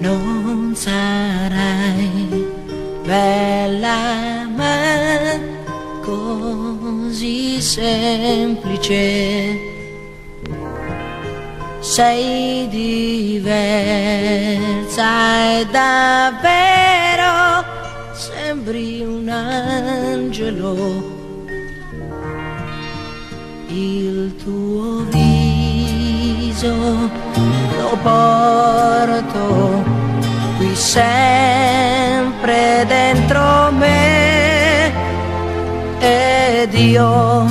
non sarai bella ma così semplice. Sei diversa e davvero sembri un angelo. Il tuo viso lo porto qui sempre dentro me ed io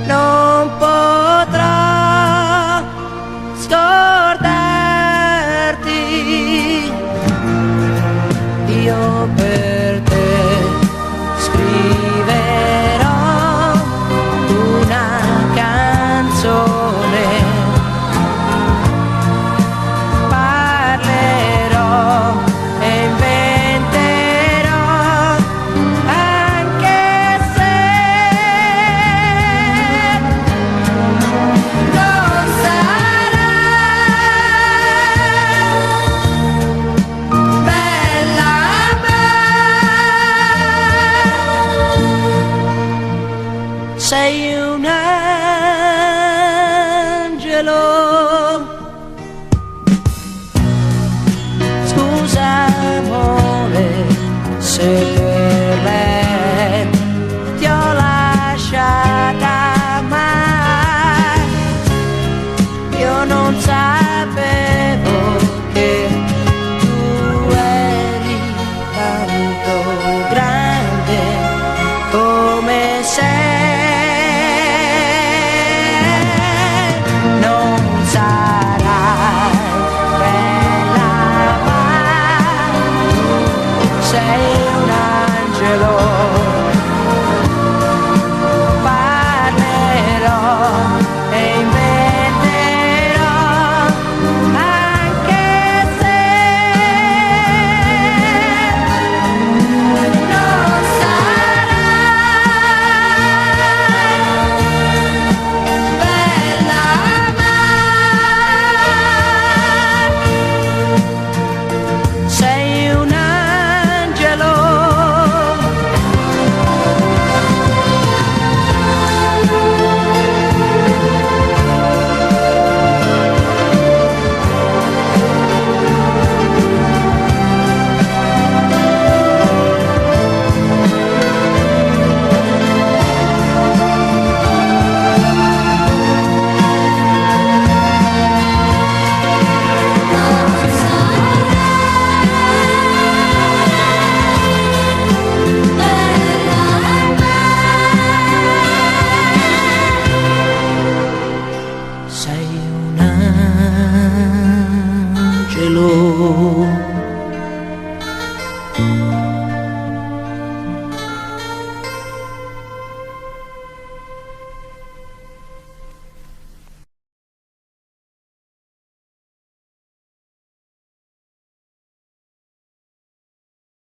non potrò scordarti. Io per te scriverò una canzone, parlerò e inventerò, anche se non sarà bella ma sei un angelo. Scusa amore se per lei ti ho lasciata, ma io non sapevo che tu eri tanto grande come sei. Non sarai bella ma sei un angelo. Parlerò e inventerò, anche se non sarai bella ma sei un angelo. Sei un angelo.